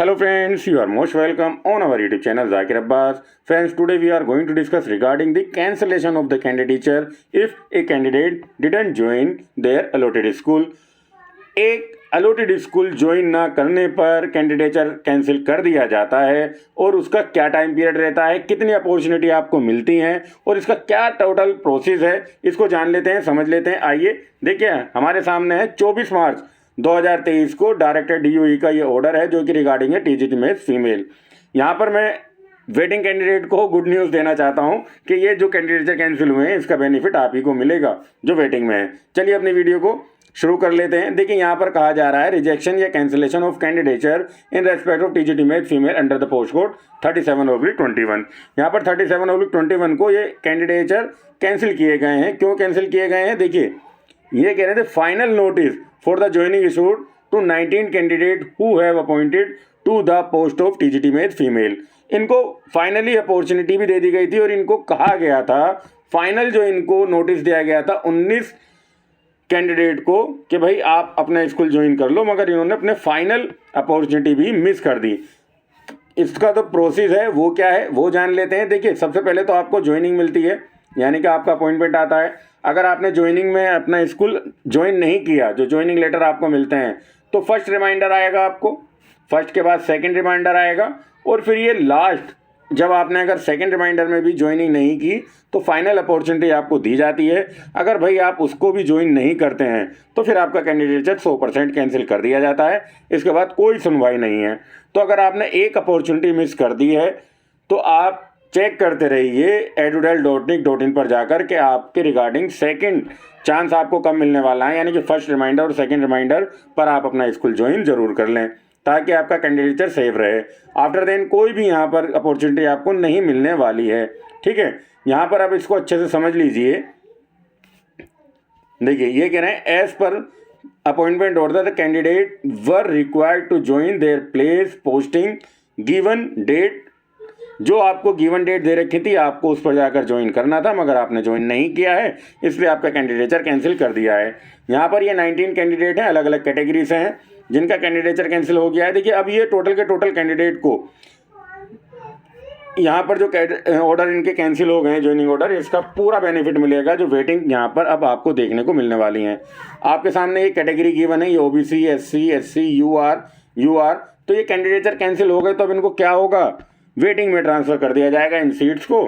Hello friends, you are most welcome on our YouTube channel Zakir Abbas. Friends, today we are going to discuss regarding the cancellation of the candidature if a candidate didn't join their allotted school. एक allotted school join ना करने पर candidature cancel कर दिया जाता है और उसका क्या टाइम पीरियड रहता है, कितनी अपॉर्चुनिटी आपको मिलती हैं और इसका क्या टोटल प्रोसेस है, इसको जान लेते हैं, समझ लेते हैं। आइए देखिए, हमारे सामने है 24 मार्च 2023 को डायरेक्टर DOE का ये ऑर्डर है जो कि रिगार्डिंग है TGT में फीमेल। यहाँ पर मैं वेटिंग कैंडिडेट को गुड न्यूज़ देना चाहता हूँ कि ये जो कैंडिडेचर कैंसिल हुए हैं इसका बेनिफिट आप ही को मिलेगा जो वेटिंग में है। चलिए अपनी वीडियो को शुरू कर लेते हैं। देखिए यहाँ पर कहा जा रहा है रिजेक्शन या cancellation of candidature in respect of TGT में female under the post code 37/21। यहाँ पर 37/21 को ये कैंडिडेचर कैंसिल किए गए हैं। क्यों कैंसिल किए गए हैं? देखिए, ये कह रहे थे final notice for the joining issued to 19 candidate who have appointed to the post of TGT में फीमेल। इनको फाइनली अपॉर्चुनिटी भी दे दी गई थी और इनको कहा गया था, फाइनल जो इनको नोटिस दिया गया था 19 कैंडिडेट को कि भाई आप अपना स्कूल ज्वाइन कर लो, मगर इन्होंने अपने फाइनल अपॉर्चुनिटी भी मिस कर दी। इसका तो प्रोसेस है वो क्या है वो जान लेते हैं। देखिए, सबसे पहले तो आपको ज्वाइनिंग मिलती है, यानी कि आपका अपॉइंटमेंट आता है। अगर आपने ज्वाइनिंग में अपना स्कूल ज्वाइन नहीं किया, जो ज्वाइनिंग लेटर आपको मिलते हैं, तो फर्स्ट रिमाइंडर आएगा आपको, फर्स्ट के बाद सेकंड रिमाइंडर आएगा और फिर ये लास्ट, जब आपने अगर सेकंड रिमाइंडर में भी ज्वाइनिंग नहीं की तो फाइनल अपॉर्चुनिटी आपको दी जाती है। अगर भाई आप उसको भी ज्वाइन नहीं करते हैं तो फिर आपका कैंडिडेचर 100% कैंसिल कर दिया जाता है। इसके बाद कोई सुनवाई नहीं है। तो अगर आपने एक अपॉर्चुनिटी मिस कर दी है तो आप चेक करते रहिए edudel.nic.in पर जाकर के आपके रिगार्डिंग सेकंड चांस आपको कब मिलने वाला है, यानी कि फर्स्ट रिमाइंडर और सेकंड रिमाइंडर पर आप अपना स्कूल ज्वाइन जरूर कर लें ताकि आपका कैंडिडेचर सेफ रहे। आफ्टर देन कोई भी यहाँ पर अपॉर्चुनिटी आपको नहीं मिलने वाली है। ठीक है, यहाँ पर आप इसको अच्छे से समझ लीजिए। देखिए, ये कह रहे हैं as per appointment order the candidate were required to join their place posting given date. जो आपको गिवन डेट दे रखी थी आपको उस पर जाकर ज्वाइन करना था, मगर आपने ज्वाइन नहीं किया है, इसलिए आपका कैंडिडेचर कैंसिल कर दिया है। यहाँ पर ये 19 कैंडिडेट हैं, अलग अलग कैटेगरी से हैं जिनका कैंडिडेचर कैंसिल हो गया है। देखिए, अब ये टोटल के टोटल कैंडिडेट को यहाँ पर जो ऑर्डर इनके कैंसिल हो गए हैं, ज्वाइनिंग ऑर्डर, इसका पूरा बेनिफिट मिलेगा जो वेटिंग यहाँ पर अब आपको देखने को मिलने वाली हैं। आपके सामने ये कैटेगरी गिवन है, ये OBC, SC, SC, UR। तो ये कैंडिडेचर कैंसिल हो गए तो अब इनको क्या होगा, वेटिंग में ट्रांसफ़र कर दिया जाएगा इन सीट्स को।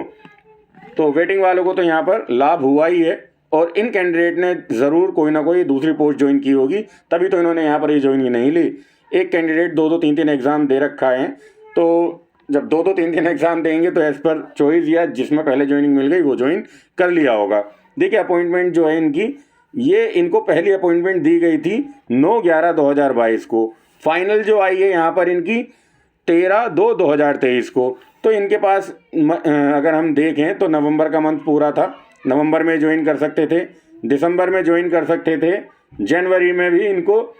तो वेटिंग वालों को तो यहाँ पर लाभ हुआ ही है और इन कैंडिडेट ने ज़रूर कोई ना कोई दूसरी पोस्ट ज्वाइन की होगी, तभी तो इन्होंने यहाँ पर ये ज्वाइनिंग नहीं ली। एक कैंडिडेट 2-2, 3-3 एग्ज़ाम दे रखा है, तो जब 2-2, 3-3 एग्ज़ाम देंगे तो एज़ पर चॉइस या जिसमें पहले ज्वाइनिंग मिल गई वो ज्वाइन कर लिया होगा। देखिए, अपॉइंटमेंट जो है इनकी, ये इनको पहली अपॉइंटमेंट दी गई थी 9/11/2022 को। फाइनल जो आई है यहाँ पर इनकी 13/2/2023 को। तो इनके पास अगर हम देखें तो नवंबर का मंथ पूरा था, नवंबर में ज्वाइन कर सकते थे, दिसंबर में ज्वाइन कर सकते थे, जनवरी में भी इनको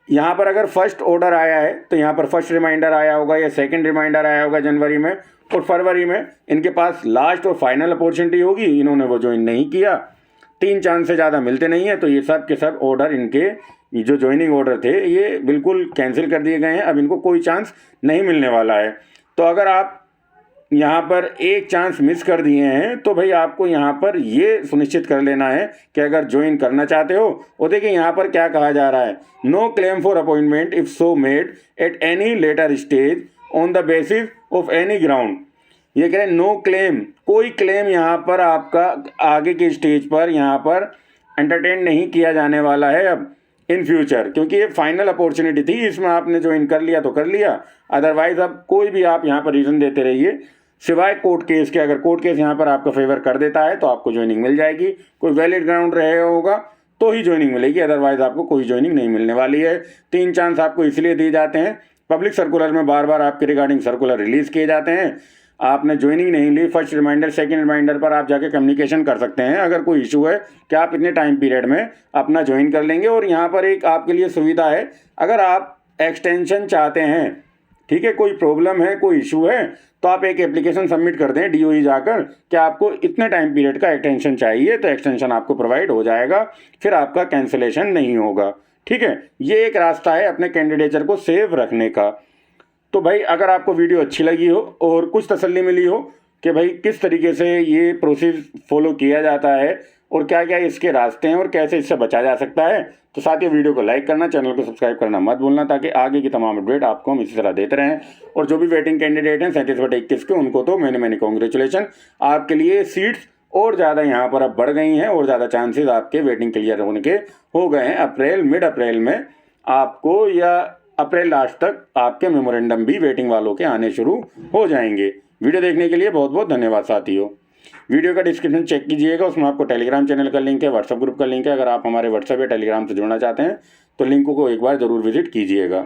यहाँ पर अगर फर्स्ट ऑर्डर आया है तो यहाँ पर फर्स्ट रिमाइंडर आया होगा या सेकंड रिमाइंडर आया होगा जनवरी में, और फरवरी में इनके पास लास्ट और फाइनल अपॉर्चुनिटी होगी। इन्होंने वो ज्वाइन नहीं किया, 3 चांस से ज़्यादा मिलते नहीं हैं, तो ये सब के सब ऑर्डर इनके जो ज्वाइनिंग ऑर्डर थे ये बिल्कुल कैंसिल कर दिए गए हैं। अब इनको कोई चांस नहीं मिलने वाला है। तो अगर आप यहाँ पर एक चांस मिस कर दिए हैं तो भाई आपको यहाँ पर ये सुनिश्चित कर लेना है कि अगर ज्वाइन करना चाहते हो, और देखिए यहाँ पर क्या कहा जा रहा है, no claim for appointment if so made at any later stage on the basis of any ground. ये कह रहे हैं नो क्लेम, कोई क्लेम यहाँ पर आपका आगे के स्टेज पर यहाँ पर एंटरटेन नहीं किया जाने वाला है अब इन फ्यूचर, क्योंकि ये फाइनल अपॉर्चुनिटी थी, इसमें आपने ज्वाइन कर लिया तो कर लिया, अदरवाइज अब कोई भी आप यहाँ पर रीज़न देते रहिए सिवाय कोर्ट केस के। अगर कोर्ट केस यहाँ पर आपका फेवर कर देता है तो आपको ज्वाइनिंग मिल जाएगी, कोई वैलिड ग्राउंड रहेगा होगा तो ही ज्वाइनिंग मिलेगी, अदरवाइज आपको कोई ज्वाइनिंग नहीं मिलने वाली है। 3 चांस आपको इसलिए दिए जाते हैं, पब्लिक सर्कुलर में बार बार आपके रिगार्डिंग सर्कुलर रिलीज़ किए जाते हैं। आपने ज्वाइनिंग नहीं ली, फर्स्ट रिमाइंडर सेकंड रिमाइंडर पर आप जाके कम्युनिकेशन कर सकते हैं अगर कोई इशू है कि आप इतने टाइम पीरियड में अपना ज्वाइन कर लेंगे। और यहाँ पर एक आपके लिए सुविधा है, अगर आप एक्सटेंशन चाहते हैं, ठीक है, कोई प्रॉब्लम है, कोई इशू है, तो आप एक एप्लीकेशन सबमिट कर दें DOE जाकर कि आपको इतने टाइम पीरियड का एक्सटेंशन चाहिए, तो एक्सटेंशन आपको प्रोवाइड हो जाएगा, फिर आपका कैंसिलेशन नहीं होगा। ठीक है, ये एक रास्ता है अपने कैंडिडेचर को सेव रखने का। तो भाई अगर आपको वीडियो अच्छी लगी हो और कुछ तसल्ली मिली हो कि भाई किस तरीके से ये प्रोसेस फॉलो किया जाता है और क्या क्या इसके रास्ते हैं और कैसे इससे बचा जा सकता है, तो साथ ही वीडियो को लाइक करना, चैनल को सब्सक्राइब करना मत भूलना, ताकि आगे की तमाम अपडेट आपको हम इसी तरह देते रहें। और जो भी वेटिंग कैंडिडेट हैं 37/21 के, उनको तो मैंने कॉन्ग्रेचुलेशन, आपके लिए सीट्स और ज़्यादा यहाँ पर अब बढ़ गई हैं और ज़्यादा चांसेस आपके वेटिंग क्लियर होने के हो गए हैं। मिड अप्रैल में आपको या अप्रैल लास्ट तक आपके मेमोरेंडम भी वेटिंग वालों के आने शुरू हो जाएंगे। वीडियो देखने के लिए बहुत बहुत धन्यवाद साथियों। वीडियो का डिस्क्रिप्शन चेक कीजिएगा, उसमें आपको टेलीग्राम चैनल का लिंक है, व्हाट्सएप ग्रुप का लिंक है। अगर आप हमारे व्हाट्सएप या टेलीग्राम से जुड़ना चाहते हैं तो लिंक को एक बार ज़रूर विजिट कीजिएगा।